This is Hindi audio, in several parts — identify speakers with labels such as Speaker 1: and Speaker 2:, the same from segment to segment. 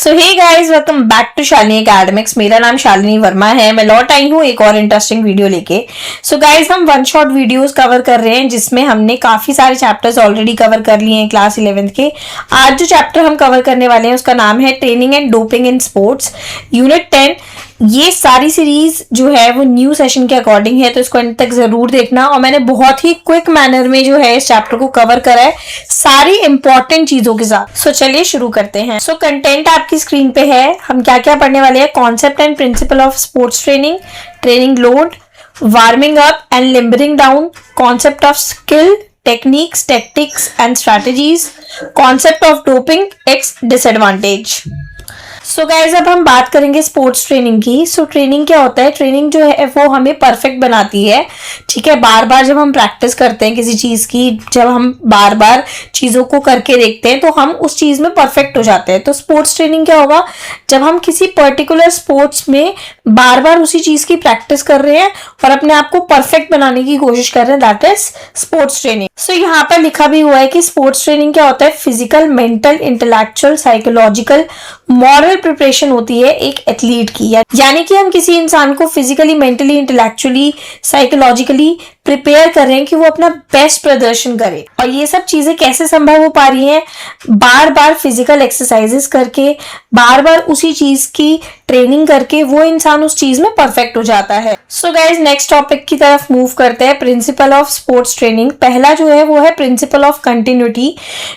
Speaker 1: So hey guys, welcome back to Shalini Academics. मेरा नाम शालिनी वर्मा है। मैं लौट आई हूँ एक और इंटरेस्टिंग वीडियो लेके। सो गाइस, हम वन शॉट वीडियोस कवर कर रहे हैं जिसमें हमने काफी सारे चैप्टर्स ऑलरेडी कवर कर लिए हैं क्लास 11th के। आज जो चैप्टर हम कवर करने वाले हैं उसका नाम है training and doping in sports, unit 10। ये सारी सीरीज जो है वो न्यू सेशन के अकॉर्डिंग है, तो इसको अंत तक जरूर देखना। और मैंने बहुत ही क्विक मैनर में जो है इस चैप्टर को कवर करा है सारी इंपॉर्टेंट चीजों के साथ। सो चलिए शुरू करते हैं। सो कंटेंट आपकी स्क्रीन पे है। हम क्या क्या पढ़ने वाले हैं? Concept and principle of sports training, training load, warming up and limbering down, concept of skill, techniques, tactics and strategies, concept of doping, its disadvantage. So guys, अब हम बात करेंगे स्पोर्ट्स ट्रेनिंग की। सो ट्रेनिंग क्या होता है? ट्रेनिंग जो है वो हमें परफेक्ट बनाती है। ठीक है, बार बार जब हम प्रैक्टिस करते हैं किसी चीज की, जब हम बार बार चीजों को करके देखते हैं तो हम उस चीज में परफेक्ट हो जाते हैं। तो स्पोर्ट्स ट्रेनिंग क्या होगा? जब हम किसी पर्टिकुलर स्पोर्ट्स में बार बार उसी चीज की प्रैक्टिस कर रहे हैं और अपने आप को परफेक्ट बनाने की कोशिश कर रहे हैं, दैट इज स्पोर्ट्स ट्रेनिंग। सो यहाँ पर लिखा भी हुआ है कि स्पोर्ट्स ट्रेनिंग क्या होता है? Physical, mental, intellectual, psychological, moral preparation होती है एक एथलीट की। यानी कि हम किसी इंसान को physically, mentally, intellectually, psychologically prepare कर रहे हैं कि वो अपना बेस्ट प्रदर्शन करे। और ये सब चीजें कैसे संभव हो पा रही हैं? बार बार फिजिकल एक्सरसाइजेस करके, बार बार उसी चीज की ट्रेनिंग करके वो इंसान उस चीज में परफेक्ट हो जाता है। सो गाइज, नेक्स्ट टॉपिक की तरफ मूव करते हैं। Principal of sports training. पहला जो है वो है प्रिंसिपल ऑफ कंटिन्यूटी,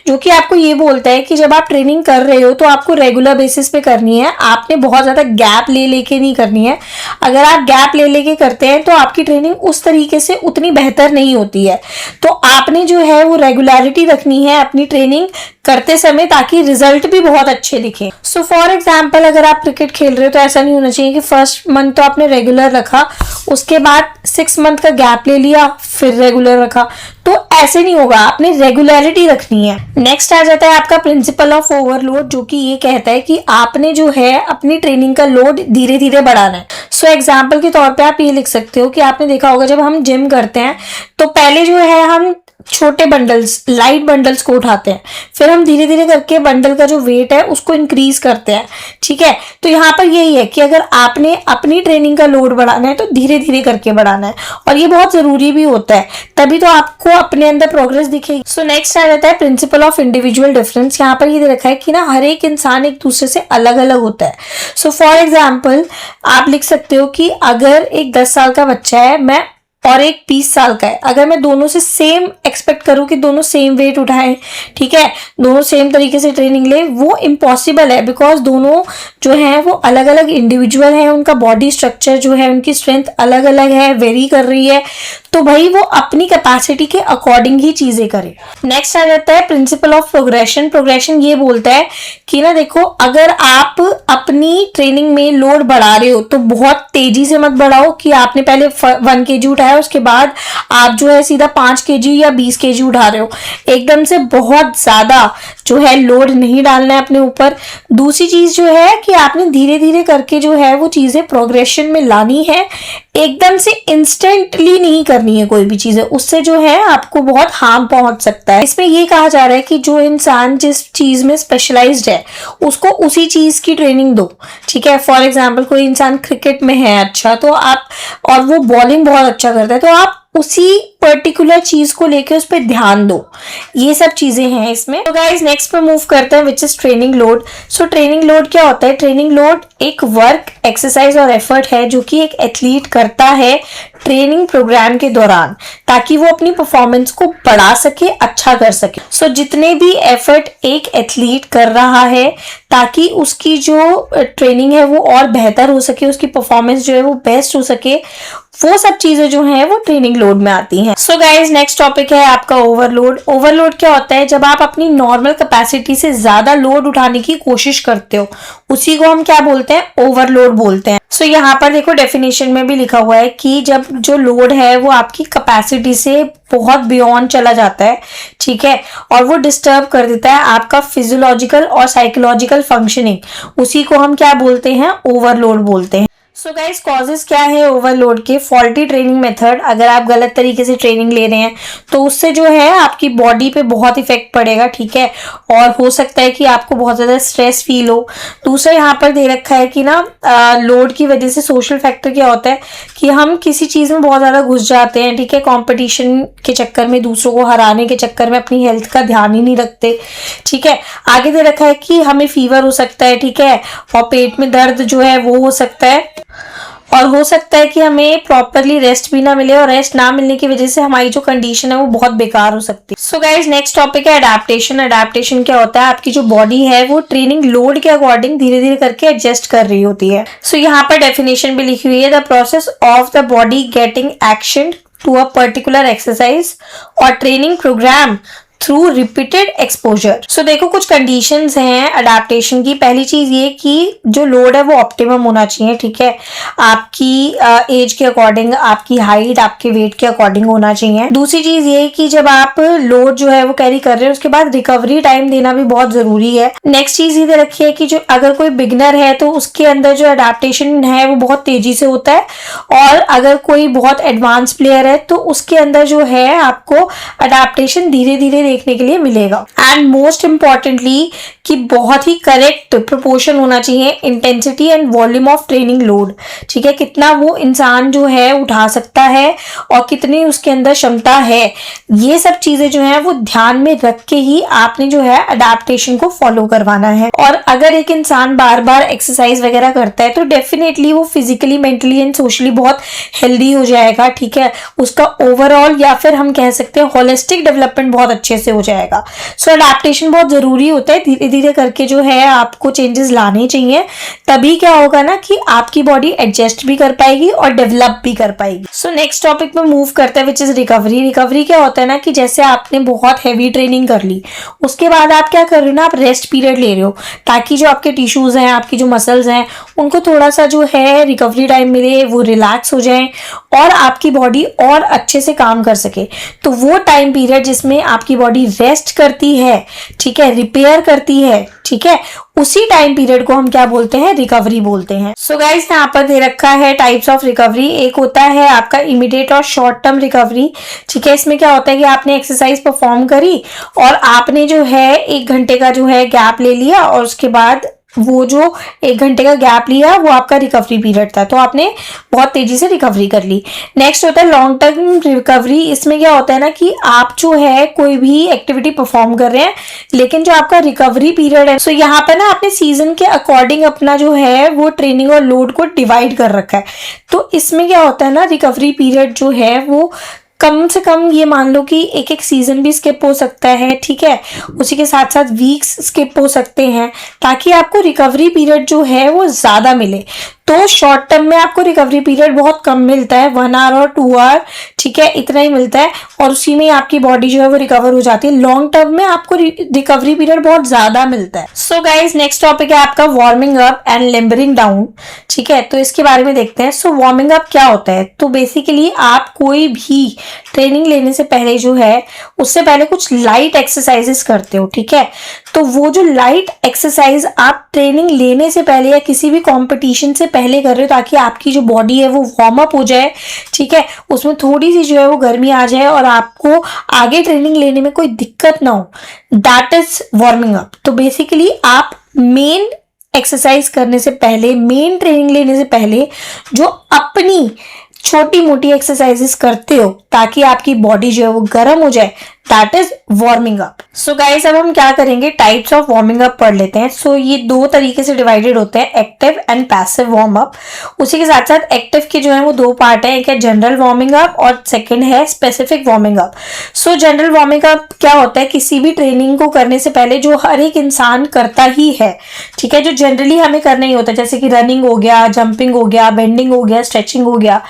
Speaker 1: जो कि आपको ये बोलता है कि जब आप ट्रेनिंग कर रहे हो तो आपको रेगुलर बेसिस पे करनी है। आपने बहुत ज्यादा गैप ले लेके नहीं करनी है। अगर आप गैप ले लेके करते हैं तो आपकी ट्रेनिंग उस तरीके से उतनी बेहतर नहीं होती है। तो आपने जो है वो रेगुलरिटी रखनी है अपनी ट्रेनिंग करते समय, ताकि रिजल्ट भी बहुत अच्छे दिखे। सो फॉर एग्जाम्पल, अगर आप क्रिकेट खेल रहे हो तो ऐसा नहीं होना चाहिए कि फर्स्ट मंथ तो आपने रेगुलर रखा, उसके बाद 6 मंथ का गैप ले लिया, फिर रेगुलर रखा। तो ऐसे नहीं होगा, आपने रेगुलरिटी रखनी है। नेक्स्ट आ जाता है आपका प्रिंसिपल ऑफ ओवरलोड, जो कि ये कहता है कि आपने जो है अपनी ट्रेनिंग का लोड धीरे धीरे बढ़ाना है। सो एग्जाम्पल के तौर पे आप ये लिख सकते हो कि आपने देखा होगा जब हम जिम करते हैं तो पहले जो है हम छोटे बंडल्स, लाइट बंडल्स को उठाते हैं, फिर हम धीरे धीरे करके बंडल का जो वेट है उसको इंक्रीज करते हैं। ठीक है, तो यहाँ पर यही है कि अगर आपने अपनी ट्रेनिंग का लोड बढ़ाना है तो धीरे धीरे करके बढ़ाना है, और ये बहुत जरूरी भी होता है, तभी तो आपको अपने अंदर प्रोग्रेस दिखेगी। सो नेक्स्ट आ जाता है प्रिंसिपल ऑफ इंडिविजुअल डिफरेंस। यहाँ पर ये दे रखा है कि ना हर एक इंसान एक दूसरे से अलग अलग होता है। सो फॉर एग्जाम्पल, आप लिख सकते हो कि अगर एक 10 साल का बच्चा है मैं और एक 20 साल का है, अगर मैं दोनों से सेम एक्सपेक्ट करूं कि दोनों सेम वेट उठाएं, ठीक है, दोनों सेम तरीके से ट्रेनिंग ले, वो इम्पॉसिबल है। बिकॉज दोनों जो है वो अलग अलग इंडिविजुअल है, उनका बॉडी स्ट्रक्चर जो है, उनकी स्ट्रेंथ अलग अलग है, वेरी कर रही है। तो भाई वो अपनी कैपेसिटी के अकॉर्डिंग ही चीजें करे। नेक्स्ट आ जाता है प्रिंसिपल ऑफ प्रोग्रेशन। प्रोग्रेशन ये बोलता है कि ना देखो, अगर आप अपनी ट्रेनिंग में लोड बढ़ा रहे हो तो बहुत तेजी से मत बढ़ाओ कि आपने पहले 1 kg उठाया, उसके बाद आप जो है सीधा 5 kg या 20 kg उठा रहे हो। एकदम से बहुत ज्यादा जो है लोड नहीं डालना है अपने ऊपर। दूसरी चीज जो है कि आपने धीरे धीरे करके जो है वो चीजें प्रोग्रेशन में लानी है, एकदम से इंस्टेंटली नहीं करनी है कोई भी चीजें, उससे जो है आपको बहुत हार्म पहुंच सकता है। इसमें ये कहा जा रहा है कि जो इंसान जिस चीज में स्पेशलाइज्ड है उसको उसी चीज की ट्रेनिंग दो। ठीक है, फॉर एग्जांपल कोई इंसान क्रिकेट में है अच्छा, तो आप, और वो बॉलिंग बहुत अच्छा करता है, तो आप उसी पर्टिकुलर चीज को लेके उस पर ध्यान दो। ये सब चीजें हैं इसमें। तो गाइज, नेक्स्ट पे मूव करते हैं which is training load. So training load क्या होता है? ट्रेनिंग लोड एक वर्क, एक्सरसाइज और एफर्ट है जो कि एक एथलीट करता है ट्रेनिंग प्रोग्राम के दौरान, ताकि वो अपनी परफॉर्मेंस को बढ़ा सके, अच्छा कर सके। सो जितने भी एफर्ट एक एथलीट कर रहा है ताकि उसकी जो ट्रेनिंग है वो और बेहतर हो सके, उसकी परफॉर्मेंस जो है वो बेस्ट हो सके, वो सब चीजें जो है वो ट्रेनिंग लोड में आती हैं। सो गाइज, नेक्स्ट टॉपिक है आपका ओवरलोड। ओवरलोड क्या होता है? जब आप अपनी नॉर्मल कैपेसिटी से ज्यादा लोड उठाने की कोशिश करते हो, उसी को हम क्या बोलते हैं? ओवरलोड बोलते हैं। सो यहाँ पर देखो डेफिनेशन में भी लिखा हुआ है कि जब जो लोड है वो आपकी कैपेसिटी से बहुत बियॉन्ड चला जाता है, ठीक है, और वो डिस्टर्ब कर देता है आपका फिजियोलॉजिकल और साइकोलॉजिकल फंक्शनिंग, उसी को हम क्या बोलते हैं? ओवरलोड बोलते हैं। सो गाइस कॉजेस क्या है ओवरलोड के? Faulty training method. अगर आप गलत तरीके से ट्रेनिंग ले रहे हैं तो उससे जो है आपकी बॉडी पे बहुत इफेक्ट पड़ेगा, ठीक है, और हो सकता है कि आपको बहुत ज्यादा स्ट्रेस फील हो। दूसरा यहाँ पर दे रखा है कि ना लोड की वजह से सोशल फैक्टर क्या होता है कि हम किसी चीज में बहुत ज्यादा घुस जाते हैं, ठीक है, कंपटीशन के चक्कर में, दूसरों को हराने के चक्कर में अपनी हेल्थ का ध्यान ही नहीं रखते, ठीक है। आगे दे रखा है कि हमें फीवर हो सकता है, ठीक है, और पेट में दर्द जो है वो हो सकता है, और हो सकता है कि हमें प्रॉपरली रेस्ट भी ना मिले, और रेस्ट ना मिलने की वजह से हमारी जो कंडीशन है वो बहुत बेकार हो सकती है। सो गाइज नेक्स्ट टॉपिक है अडेप्टेशन। अडेप्टेशन क्या होता है? आपकी जो बॉडी है वो ट्रेनिंग लोड के अकॉर्डिंग धीरे धीरे करके एडजस्ट कर रही होती है। सो यहाँ पर डेफिनेशन भी लिखी हुई है, the process of the body getting action to a particular exercise और training program through repeated exposure. So देखो कुछ कंडीशंस हैं अडेप्टेशन की। पहली चीज ये कि जो लोड है वो ऑप्टिमम होना चाहिए, ठीक है, आपकी एज के अकॉर्डिंग, आपकी हाइट, आपके वेट के अकॉर्डिंग होना चाहिए। दूसरी चीज ये कि जब आप लोड जो है वो कैरी कर रहे हैं उसके बाद रिकवरी टाइम देना भी बहुत जरूरी है। नेक्स्ट चीज ये दे रखी है कि जो अगर कोई बिगनर है तो उसके अंदर जो अडेप्टेशन है वो बहुत तेजी से होता है, और अगर कोई बहुत एडवांस प्लेयर है तो उसके अंदर जो है आपको अडेप्टेशन धीरे धीरे देखने के लिए मिलेगा। एंड मोस्ट इंपॉर्टेंटली कि बहुत ही करेक्ट प्रोपोर्शन होना चाहिए intensity and volume of training load, ठीक है, कितना वो इंसान जो है उठा सकता है और कितनी उसके अंदर क्षमता है। ये सब चीजें जो है वो ध्यान में रख के ही आपने जो है अडेप्टेशन को फॉलो करवाना है। और अगर एक इंसान बार बार एक्सरसाइज वगैरह करता है तो डेफिनेटली वो फिजिकली, मेंटली एंड सोशली बहुत हेल्दी हो जाएगा, ठीक है, उसका ओवरऑल या फिर हम कह सकते हैं होलिस्टिक डेवलपमेंट बहुत अच्छे से हो जाएगा। सो अडेप्टेशन बहुत जरूरी होता है, धीरे धीरे करके जो है आपको चेंजेस लाने चाहिए, तभी क्या होगा ना कि आपकी बॉडी एडजस्ट भी कर पाएगी और डेवलप भी कर पाएगी। सो नेक्स्ट टॉपिक में मूव करते हैं विच इज रिकवरी। रिकवरी क्या होता है ना कि जैसे आपने बहुत हैवी ट्रेनिंग कर ली, उसके बाद आप क्या कर रहे हो ना, आप रेस्ट पीरियड ले रहे हो ताकि जो आपके टिश्यूज हैं, आपकी जो मसल्स हैं, उनको थोड़ा सा जो है रिकवरी टाइम मिले, वो रिलैक्स हो जाए और आपकी बॉडी और अच्छे से काम कर सके। तो वो टाइम पीरियड जिसमें आपकी बॉडी रेस्ट करती है, ठीक है, रिपेयर करती है, ठीक है, उसी टाइम पीरियड को हम क्या बोलते हैं? रिकवरी बोलते हैं। सो गाइस यहाँ पर दे रखा है टाइप्स ऑफ रिकवरी। एक होता है आपका इमीडिएट और शॉर्ट टर्म रिकवरी, ठीक है। इसमें क्या होता है कि आपने एक्सरसाइज परफॉर्म करी और आपने जो है 1 घंटे का जो है गैप ले लिया, और उसके बाद वो जो 1 घंटे का गैप लिया वो आपका रिकवरी पीरियड था, तो आपने बहुत तेजी से रिकवरी कर ली। नेक्स्ट होता है लॉन्ग टर्म रिकवरी। इसमें क्या होता है ना कि आप जो है कोई भी एक्टिविटी परफॉर्म कर रहे हैं, लेकिन जो आपका रिकवरी पीरियड है, सो यहाँ पे ना आपने सीजन के अकॉर्डिंग अपना जो है वो ट्रेनिंग और लोड को डिवाइड कर रखा है। तो इसमें क्या होता है ना, रिकवरी पीरियड जो है वो कम से कम ये मान लो कि एक एक सीजन भी स्किप हो सकता है, ठीक है, उसी के साथ साथ वीक्स स्किप हो सकते हैं, ताकि आपको रिकवरी पीरियड जो है वो ज्यादा मिले। तो शॉर्ट टर्म में आपको रिकवरी पीरियड बहुत कम मिलता है, 1 आवर और 2 आवर, ठीक है, इतना ही मिलता है, और उसी में आपकी बॉडी जो है वो रिकवर हो जाती है। लॉन्ग टर्म में आपको रिकवरी पीरियड बहुत ज्यादा मिलता है। सो गाइज नेक्स्ट टॉपिक है आपका warming up and limbering down, ठीक है, तो इसके बारे में देखते हैं। सो वार्मिंग अप क्या होता है? तो बेसिकली आप कोई भी ट्रेनिंग लेने से पहले जो है उससे पहले कुछ लाइट एक्सरसाइजेस करते हो, ठीक है। तो वो जो लाइट एक्सरसाइज आप ट्रेनिंग लेने से पहले या किसी भी कंपटीशन से पहले कर रहे हो, ताकि आपकी जो बॉडी है वो वार्म अप हो जाए, ठीक है, उसमें थोड़ी सी जो है वो गर्मी आ जाए और आपको आगे ट्रेनिंग लेने में कोई दिक्कत ना हो, दैट इज वार्मिंग अप। तो बेसिकली आप मेन एक्सरसाइज करने से पहले, मेन ट्रेनिंग लेने से पहले जो अपनी छोटी मोटी एक्सरसाइजेस करते हो ताकि आपकी बॉडी जो है वो गर्म हो जाए, that is warming up. So guys अब हम क्या करेंगे, टाइप्स ऑफ वार्मिंग अप पढ़ लेते हैं। सो ये 2 तरीके से डिवाइडेड होते हैं, active and passive warm up. उसी के साथ साथ एक्टिव के जो है वो 2 पार्ट है, एक है जनरल वार्मिंग अप और सेकंड है स्पेसिफिक वार्मिंग अप। सो जनरल वार्मिंग अप क्या होता है? किसी भी ट्रेनिंग को करने से पहले जो हर एक इंसान करता ही है, ठीक है, जो जनरली हमें करना ही होता है, जैसे कि रनिंग हो गया, जंपिंग हो गया, बेंडिंग हो गया, स्ट्रेचिंग हो गया।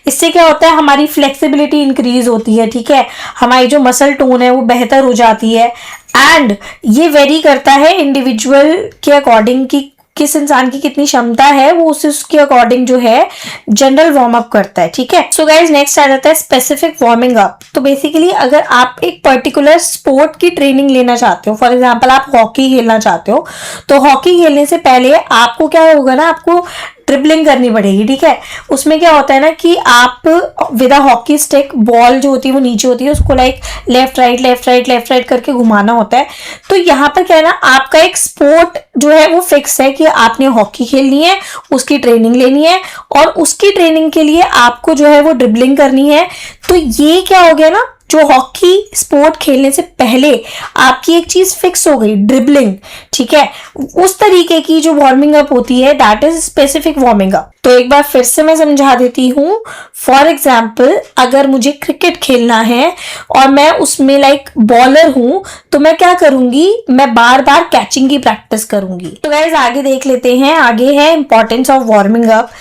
Speaker 1: इससे क्या होता है, हमारी फ्लेक्सिबिलिटी इंक्रीज होती है, ठीक है, हमारी जो मसल टोन है वो बेहतर हो जाती है। एंड ये वेरी करता है इंडिविजुअल के अकॉर्डिंग कि किस इंसान की कितनी क्षमता है, वो उसके अकॉर्डिंग जो है जनरल वार्म अप करता है, ठीक है। सो गाइज नेक्स्ट आ जाता है स्पेसिफिक वार्मिंग अप। तो बेसिकली अगर आप एक पर्टिकुलर स्पोर्ट की ट्रेनिंग लेना चाहते हो, फॉर एग्जांपल आप हॉकी खेलना चाहते हो, तो हॉकी खेलने से पहले आपको क्या होगा ना, आपको ड्रिबलिंग करनी पड़ेगी, ठीक है। उसमें क्या होता है ना कि आप with a hockey stick, ball जो होती है वो नीचे होती है, उसको like left right left right left right करके घुमाना होता है। तो यहाँ पर क्या है ना, आपका एक स्पोर्ट जो है वो फिक्स है कि आपने हॉकी खेलनी है, उसकी ट्रेनिंग लेनी है, और उसकी ट्रेनिंग के लिए आपको जो है वो ड्रिबलिंग करनी है। तो ये क्या हो गया ना, जो हॉकी स्पोर्ट खेलने से पहले आपकी एक चीज फिक्स हो गई, ड्रिबलिंग, ठीक है। उस तरीके की जो वार्मिंग अप होती है that is specific warming up. तो एक बार फिर से मैं समझा देती हूँ। फॉर एग्जाम्पल, अगर मुझे क्रिकेट खेलना है और मैं उसमें लाइक बॉलर हूं, तो मैं क्या करूंगी, मैं बार बार कैचिंग की प्रैक्टिस करूंगी। तो गाइस आगे देख लेते हैं। आगे है इंपॉर्टेंस ऑफ वार्मिंग अप।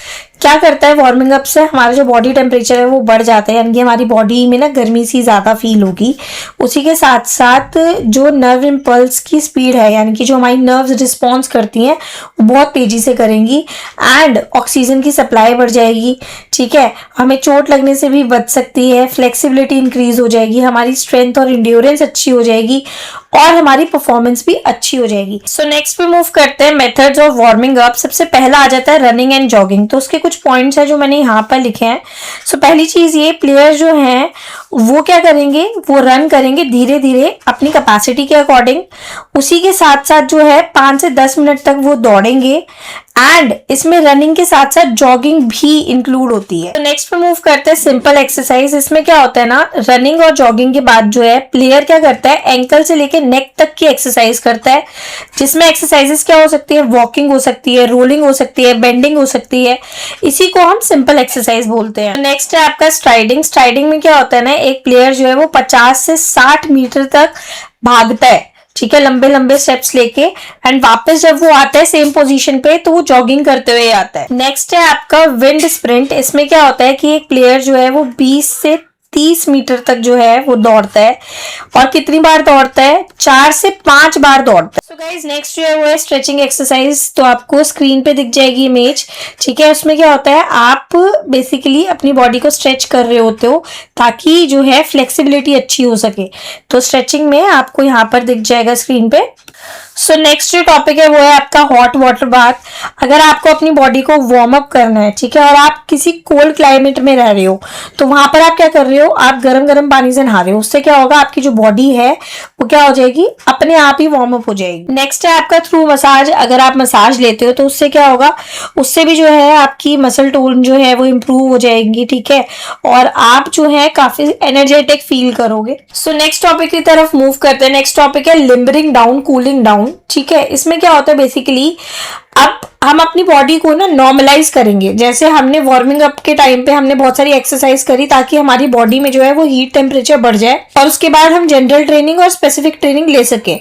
Speaker 1: क्या करता है वार्मिंग अप से, हमारा जो बॉडी टेम्परेचर है वो बढ़ जाता है, यानी कि हमारी बॉडी में ना गर्मी सी ज्यादा फील होगी। उसी के साथ साथ जो नर्व इम्पल्स की स्पीड है, यानी कि जो हमारी नर्व्स रिस्पॉन्स करती हैं वो बहुत तेजी से करेंगी, एंड ऑक्सीजन की सप्लाई बढ़ जाएगी, ठीक है। हमें चोट लगने से भी बच सकती है, फ्लेक्सिबिलिटी इंक्रीज हो जाएगी, हमारी स्ट्रेंथ और इंड्योरेंस अच्छी हो जाएगी, और हमारी परफॉर्मेंस भी अच्छी हो जाएगी। सो नेक्स्ट पे मूव करते हैं मेथड्स ऑफ वार्मिंग अप। सबसे पहला आ जाता है रनिंग एंड जॉगिंग। तो उसके कुछ पॉइंट्स हैं जो मैंने यहाँ पर लिखे हैं। सो पहली चीज ये, प्लेयर जो हैं वो क्या करेंगे, वो रन करेंगे धीरे धीरे अपनी कैपेसिटी के अकॉर्डिंग। उसी के साथ साथ जो है 5 से 10 मिनट तक वो दौड़ेंगे, एंड इसमें रनिंग के साथ साथ जॉगिंग भी इंक्लूड होती है। तो नेक्स्ट पे मूव करते हैं सिंपल एक्सरसाइज। इसमें क्या होता है ना, रनिंग और जॉगिंग के बाद जो है प्लेयर क्या करता है, एंकल से लेके नेक तक की एक्सरसाइज करता है, जिसमें एक्सरसाइजेस क्या हो सकती है, वॉकिंग हो सकती है, रोलिंग हो सकती है, बेंडिंग हो सकती है। इसी को हम सिंपल एक्सरसाइज बोलते हैं। नेक्स्ट है आपका स्ट्राइडिंग। स्ट्राइडिंग में क्या होता है ना, एक प्लेयर जो है वो 50 से 60 मीटर तक भागता है, ठीक है, लंबे लंबे स्टेप्स लेके, एंड वापस जब वो आता है सेम पोजीशन पे तो वो जॉगिंग करते हुए आता है। नेक्स्ट है आपका विंड स्प्रिंट। इसमें क्या होता है कि एक प्लेयर जो है वो 20 से 30 मीटर तक जो है वो दौड़ता है, और कितनी बार दौड़ता है, 4 से 5 बार दौड़ता है। सो गाइस नेक्स्ट जो है वो है स्ट्रेचिंग एक्सरसाइज। तो आपको स्क्रीन पे दिख जाएगी इमेज, ठीक है। उसमें क्या होता है, आप बेसिकली अपनी बॉडी को स्ट्रेच कर रहे होते हो ताकि जो है फ्लेक्सिबिलिटी अच्छी हो सके। तो स्ट्रेचिंग में आपको यहाँ पर दिख जाएगा स्क्रीन पे। सो नेक्स्ट जो टॉपिक है वो है आपका हॉट वाटर बाथ। अगर आपको अपनी बॉडी को वार्म अप करना है, ठीक है, और आप किसी कोल्ड क्लाइमेट में रह रहे हो, तो वहां पर आप क्या कर रहे हो, आप गरम गरम पानी से नहा रहे हो। उससे क्या होगा, आपकी जो बॉडी है वो क्या हो जाएगी, अपने आप ही वार्म अप हो जाएगी। नेक्स्ट है आपका थ्रू मसाज। अगर आप मसाज लेते हो तो उससे क्या होगा, उससे भी जो है आपकी मसल टोन जो है वो इम्प्रूव हो जाएगी, ठीक है, और आप जो है काफी एनर्जेटिक फील करोगे। सो नेक्स्ट टॉपिक की तरफ मूव करते हैं। नेक्स्ट टॉपिक है लिम्बरिंग डाउन, कूलिंग डाउन, ठीक है। इसमें क्या होता है बेसिकली, अब हम अपनी बॉडी को ना नॉर्मलाइज करेंगे। जैसे हमने वार्मिंग अप के टाइम पे हमने बहुत सारी एक्सरसाइज करी ताकि हमारी बॉडी में जो है वो हीट टेम्परेचर बढ़ जाए, और उसके बाद हम जनरल ट्रेनिंग और स्पेसिफिक ट्रेनिंग ले सके।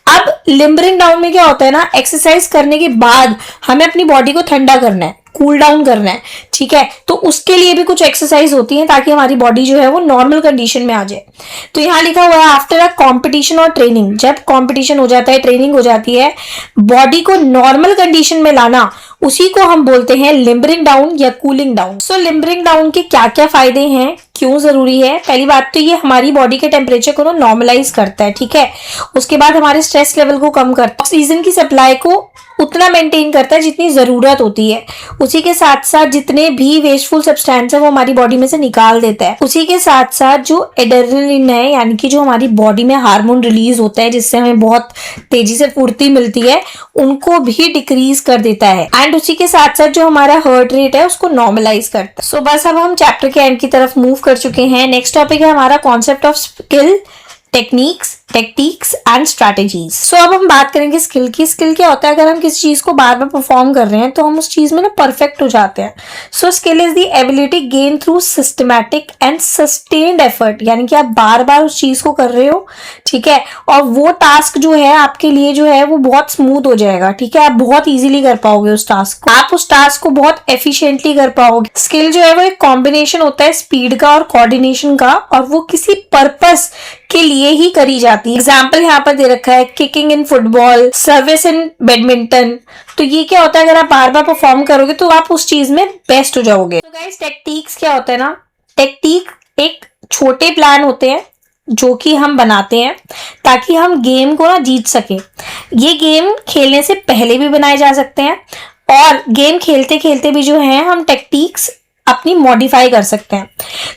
Speaker 1: अब लिम्बरिंग डाउन में क्या होता है ना, एक्सरसाइज करने के बाद हमें अपनी बॉडी को ठंडा करना है, कूल डाउन करना है, ठीक है। तो उसके लिए भी कुछ एक्सरसाइज होती है ताकि हमारी बॉडी जो है वो नॉर्मल कंडीशन में आ जाए। तो यहाँ लिखा हुआ है आफ्टर अ कंपटीशन और ट्रेनिंग। जब कंपटीशन हो जाता है, ट्रेनिंग हो जाती है, बॉडी को नॉर्मल कंडीशन में लाना, उसी को हम बोलते हैं लिम्बरिंग डाउन या कूलिंग डाउन। सो लिम्बरिंग डाउन के क्या क्या फायदे हैं, क्यों जरूरी है। पहली बात तो ये हमारी बॉडी के टेम्परेचर को नॉर्मलाइज करता है, ठीक है। उसके बाद हमारे स्ट्रेस लेवल को कम करता है, ऑक्सीजन की सप्लाई को उतना मेंटेन करता है जितनी जरूरत होती है। उसी के साथ साथ जितने भी वेस्टफुल सब्सटेंस है वो हमारी बॉडी में से निकाल देता है। उसी के साथ साथ जो एड्रेनलिन है, यानी कि जो हमारी बॉडी में हार्मोन रिलीज होता है जिससे हमें बहुत तेजी से फुर्ती मिलती है, उनको भी डिक्रीज कर देता है। एंड उसी के साथ साथ जो हमारा हार्ट रेट है उसको नॉर्मलाइज करता है। सो बस अब हम चैप्टर के एंड की तरफ मूव कर चुके हैं। नेक्स्ट टॉपिक है हमारा concept of skill, techniques and strategies. So अब हम बात करेंगे स्किल की। स्किल क्या होता है, अगर हम किसी चीज को बार बार परफॉर्म कर रहे हैं तो हम उस चीज में ना परफेक्ट हो जाते हैं। So skill is the ability gain through systematic and sustained effort, यानी कि आप बार बार उस चीज को कर रहे हो, ठीक है, और वो टास्क जो है आपके लिए जो है वो बहुत स्मूथ हो जाएगा, ठीक है। आप बहुत इजीली कर पाओगे उस टास्क को, आप उस टास्क को बहुत एफिशिएंटली कर पाओगे। स्किल जो है वो एक कॉम्बिनेशन होता है स्पीड का और कोऑर्डिनेशन का, और वो किसी पर्पस के लिए ही करी जाती है। एग्जाम्पल यहाँ पर दे रखा है, kicking in football, service in badminton. तो ये क्या होता है, अगर आप बार बार परफॉर्म करोगे तो आप उस चीज में बेस्ट हो जाओगे। तो गाइस टेक्टिक्स क्या होता है ना, टेक्टिक एक छोटे प्लान होते हैं जो कि हम बनाते हैं ताकि हम गेम को ना जीत सके। ये गेम खेलने से पहले भी बनाए जा सकते हैं, और गेम खेलते खेलते भी जो है हम टेक्टिक्स अपनी मॉडिफाई कर सकते हैं।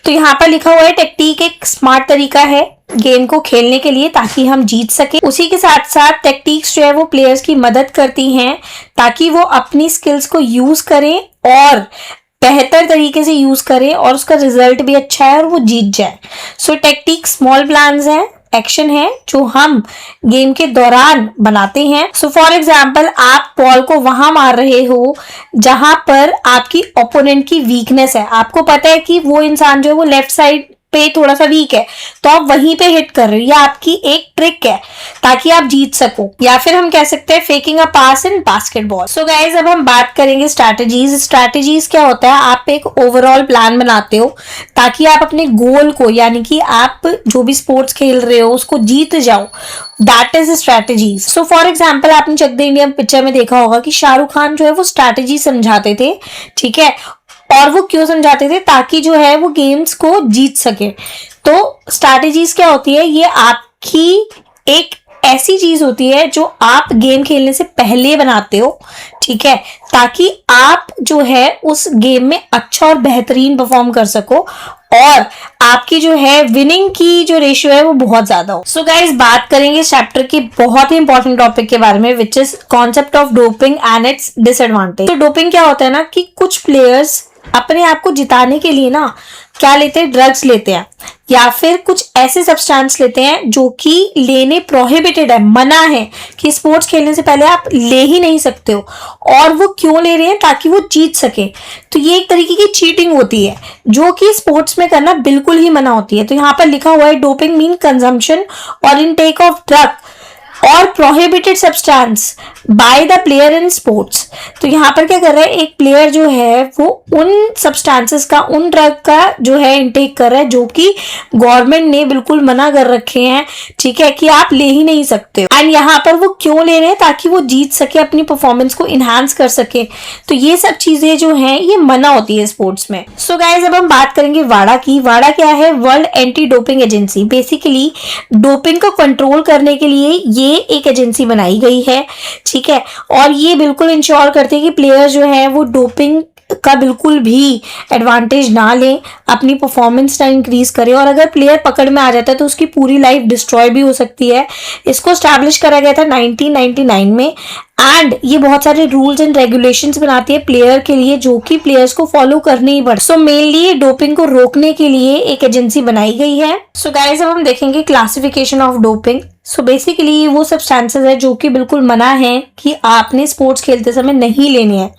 Speaker 1: तो यहाँ पर लिखा हुआ है टेक्टिक एक स्मार्ट तरीका है गेम को खेलने के लिए ताकि हम जीत सके। उसी के साथ साथ टेक्टिक्स जो है वो प्लेयर्स की मदद करती हैं ताकि वो अपनी स्किल्स को यूज करें और बेहतर तरीके से यूज करें और उसका रिजल्ट भी अच्छा है और वो जीत जाए। सो टेक्टिक स्मॉल प्लान्स हैं, एक्शन है जो हम गेम के दौरान बनाते हैं। सो फॉर एग्जाम्पल आप बॉल को वहां मार रहे हो जहां पर आपकी ओपोनेंट की वीकनेस है, आपको पता है कि वो इंसान जो है वो लेफ्ट साइड पे थोड़ा सा वीक है, तो आप वहीं पे हिट कर रहे हो। ये आपकी एक ट्रिक है ताकि आप जीत सको, या फिर हम कह सकते हैं फेकिंग अ पास इन बास्केटबॉल। सो गाइज अब हम बात करेंगे स्ट्रैटेजीज। स्ट्रैटेजीज क्या होता है, आप एक ओवरऑल प्लान बनाते हो ताकि आप अपने गोल को, यानी कि आप जो भी स्पोर्ट्स खेल रहे हो उसको जीत जाओ। That is strategies. So for example आपने चक दे इंडिया पिक्चर में देखा होगा कि शाहरुख खान जो है वो स्ट्रैटेजी समझाते थे, ठीक है, और वो क्यों समझाते थे, ताकि जो है वो गेम्स को जीत सके। तो स्ट्रैटेजीज क्या होती है, ये आपकी एक ऐसी चीज होती है जो आप गेम खेलने से पहले बनाते हो, ठीक है, ताकि आप जो है उस गेम में अच्छा और बेहतरीन परफॉर्म कर सको और आपकी जो है विनिंग की जो रेशियो है वो बहुत ज्यादा हो। सो गाइस बात करेंगे चैप्टर की बहुत ही इंपॉर्टेंट टॉपिक के बारे में, which is concept of doping and it's disadvantage. तो डोपिंग क्या होता है ना कि कुछ प्लेयर्स अपने आप को जिताने के लिए ना क्या लेते हैं, ड्रग्स लेते हैं या फिर कुछ ऐसे सब्सटेंस लेते हैं जो कि लेने प्रोहिबिटेड है, मना है कि स्पोर्ट्स खेलने से पहले आप ले ही नहीं सकते हो। और वो क्यों ले रहे हैं, ताकि वो जीत सके। तो ये एक तरीके की चीटिंग होती है जो कि स्पोर्ट्स में करना बिल्कुल ही मना होती है। तो यहाँ पर लिखा हुआ है डोपिंग मीन कंजम्पशन और इनटेक ऑफ ड्रग और prohibited substance by the player in sports. तो यहाँ पर क्या कर रहा है, एक प्लेयर जो है वो उन सब्सटेंसेस का, उन ड्रग का जो है इनटेक कर रहा है जो कि गवर्नमेंट ने बिल्कुल मना कर रखे हैं, ठीक है, कि आप ले ही नहीं सकते हो। एंड यहाँ पर वो क्यों ले रहे हैं, ताकि वो जीत सके, अपनी परफॉर्मेंस को इनहांस कर सके। तो ये सब चीजें जो हैं ये मना होती है स्पोर्ट्स में। सो गाइज अब हम बात करेंगे वाडा की। वाडा क्या है, world anti doping agency. Basically doping को कंट्रोल करने के लिए ये एक एजेंसी बनाई गई है, ठीक है, और ये बिल्कुल इंश्योर करते हैं कि प्लेयर जो है वो डोपिंग का बिल्कुल भी एडवांटेज ना लें, अपनी परफॉर्मेंस ना इंक्रीज करें। और अगर प्लेयर पकड़ में आ जाता है तो उसकी पूरी लाइफ डिस्ट्रॉय भी हो सकती है। इसको स्टैब्लिश करा गया था 1999 में एंड ये बहुत सारे रूल्स एंड रेगुलेशंस बनाती है प्लेयर के लिए जो कि प्लेयर्स को फॉलो करने ही पड़े। सो मेनली डोपिंग को रोकने के लिए एक एजेंसी बनाई गई है। सो गाइस अब हम देखेंगे classification of doping. So basically वो सब्सटेंसेस है जो कि बिल्कुल मना है कि आपने स्पोर्ट्स खेलते समय नहीं लेनी है,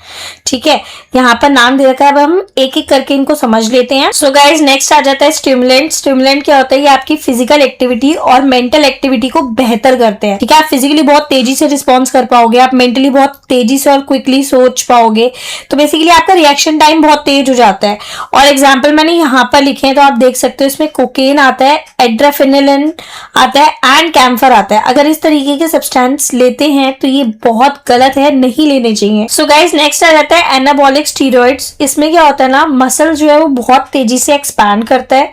Speaker 1: ठीक है, यहाँ पर नाम दे रखा है। अब हम एक एक करके इनको समझ लेते हैं। सो गाइस नेक्स्ट आ जाता है स्टिमुलेंट। स्टिमुलेंट क्या होता है, ये आपकी फिजिकल एक्टिविटी और मेंटल एक्टिविटी को बेहतर करते हैं, ठीक है। आप फिजिकली बहुत तेजी से रिस्पॉन्स कर पाओगे, आप मेंटली बहुत तेजी से और क्विकली सोच पाओगे। तो बेसिकली आपका रिएक्शन टाइम बहुत तेज हो जाता है। और एग्जाम्पल मैंने यहाँ पर लिखे हैं तो आप देख सकते हो, इसमें कोकेन आता है, एड्रेनालिन आता है एंड कैम्फर आता है। अगर इस तरीके के सब्सटेंस लेते हैं तो ये बहुत गलत है, नहीं लेने चाहिए। सो गाइस नेक्स्ट आ जाता है एनाबॉलिक स्टीरॉइड्स। इसमें क्या होता है ना, मसल जो है वो बहुत तेजी से एक्सपैंड करता है,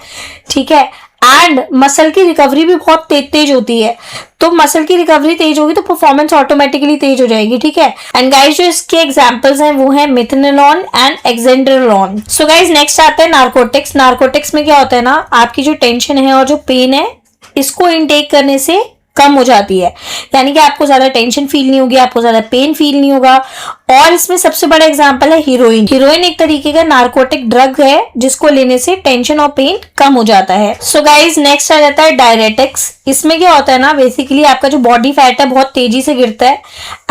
Speaker 1: ठीक है, एंड मसल की रिकवरी भी बहुत तेज होती है। तो मसल की रिकवरी तेज होगी तो परफॉर्मेंस ऑटोमेटिकली तेज हो जाएगी, ठीक है। एंड गाइस जो इसके एग्जांपल्स हैं वो है मिथेनोलोन एंड एक्सेंड्रोलोन। सो गाइस नेक्स्ट आता है नार्कोटिक्स। नार्कोटिक्स में क्या होता है ना, आपकी जो टेंशन है और जो पेन है इसको इनटेक करने से कम हो जाती है, यानी कि आपको ज्यादा टेंशन फील नहीं होगी, आपको ज्यादा पेन फील नहीं होगा। और इसमें सबसे बड़ा एग्जांपल है हीरोइन। हीरोइन एक तरीके का नार्कोटिक ड्रग है जिसको लेने से टेंशन और पेन कम हो जाता है। सो गाइस नेक्स्ट आ जाता है डायरेटिक्स। इसमें क्या होता है ना, बेसिकली आपका जो बॉडी फैट है बहुत तेजी से गिरता है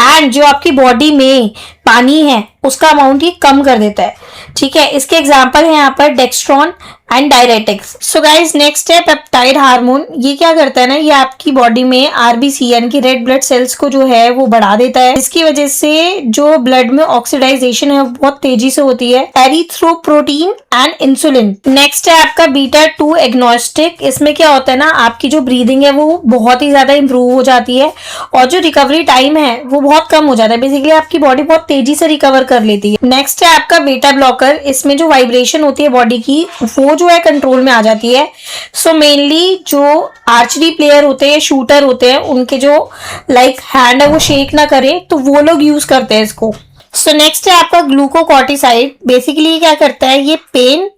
Speaker 1: एंड जो आपकी बॉडी में पानी है उसका अमाउंट ये कम कर देता है, ठीक है। इसके एग्जांपल है यहाँ पर dextran and diuretics. So guys next है पेप्टाइड हार्मोन। ये क्या करता है ना, ये आपकी बॉडी में आरबीसी यानी कि रेड ब्लड सेल्स को जो है वो बढ़ा देता है। इसकी वजह से जो ब्लड में ऑक्सीडाइजेशन है बहुत तेजी से होती है। Erythropoietin and insulin. नेक्स्ट है आपका बीटा 2 एग्नोस्टिक। इसमें क्या होता है ना, आपकी जो ब्रीदिंग है वो बहुत ही ज्यादा इंप्रूव हो जाती है और जो रिकवरी टाइम है वो बहुत कम हो जाता है। बेसिकली आपकी बॉडी बहुत तेजी से रिकवर कर लेती है। नेक्स्ट है आपका बीटा ब्लॉकर। इसमें जो वाइब्रेशन होती है बॉडी की वो जो है कंट्रोल में आ जाती है। सो मेनली जो आर्चरी प्लेयर होते हैं, शूटर होते हैं, उनके जो लाइक हैंड है वो शेक ना करे तो वो लोग यूज करते हैं इसको। सो नेक्स्ट है आपका ग्लूकोकॉर्टिसाइड। बेसिकली ये क्या करता है, ये पेन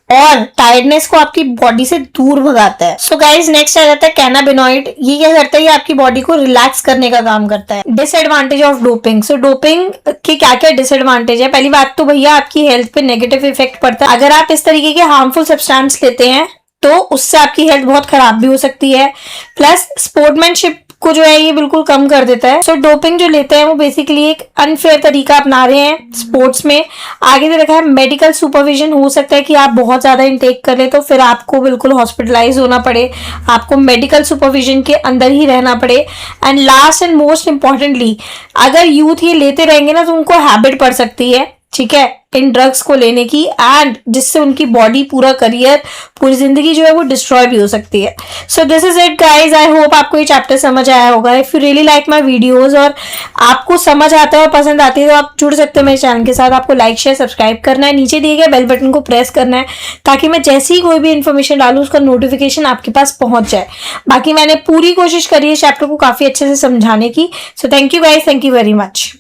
Speaker 1: और टायर्डनेस को आपकी बॉडी से दूर भगाता है। सो गाइज नेक्स्ट आ जाता है कैनाबिनॉइड। ये क्या करता है, ये आपकी बॉडी को रिलैक्स करने का काम करता है। Disadvantage of doping. So doping के क्या क्या डिसएडवांटेज है। पहली बात तो भैया आपकी हेल्थ पे नेगेटिव इफेक्ट पड़ता है। अगर आप इस तरीके के हार्मफुल सब्सटेंस लेते हैं तो उससे आपकी हेल्थ बहुत खराब भी हो सकती है। प्लस स्पोर्ट्समैनशिप को जो है ये बिल्कुल कम कर देता है। सो डोपिंग जो लेते हैं वो बेसिकली एक अनफेयर तरीका अपना रहे हैं स्पोर्ट्स में। आगे से देखा है मेडिकल सुपरविजन, हो सकता है कि आप बहुत ज्यादा इनटेक कर ले तो फिर आपको बिल्कुल हॉस्पिटलाइज होना पड़े, आपको मेडिकल सुपरविजन के अंदर ही रहना पड़े। And last and most importantly, अगर यूथ ये लेते रहेंगे ना तो उनको हैबिट पड़ सकती है, ठीक है, इन ड्रग्स को लेने की, एंड जिससे उनकी बॉडी, पूरा करियर, पूरी जिंदगी जो है वो डिस्ट्रॉय भी हो सकती है। So this is it guys. I hope आपको ये चैप्टर समझ आया होगा। If you really like my videos और आपको समझ आता है और पसंद आती है तो आप जुड़ सकते हैं मेरे चैनल के साथ। आपको लाइक शेयर सब्सक्राइब करना है, नीचे दिए गए बेल बटन को प्रेस करना है ताकि मैं जैसे ही कोई भी इन्फॉर्मेशन डालूं उसका नोटिफिकेशन आपके पास पहुंच जाए। बाकी मैंने पूरी कोशिश करी है चैप्टर को काफी अच्छे से समझाने की। So thank you guys, thank you very much.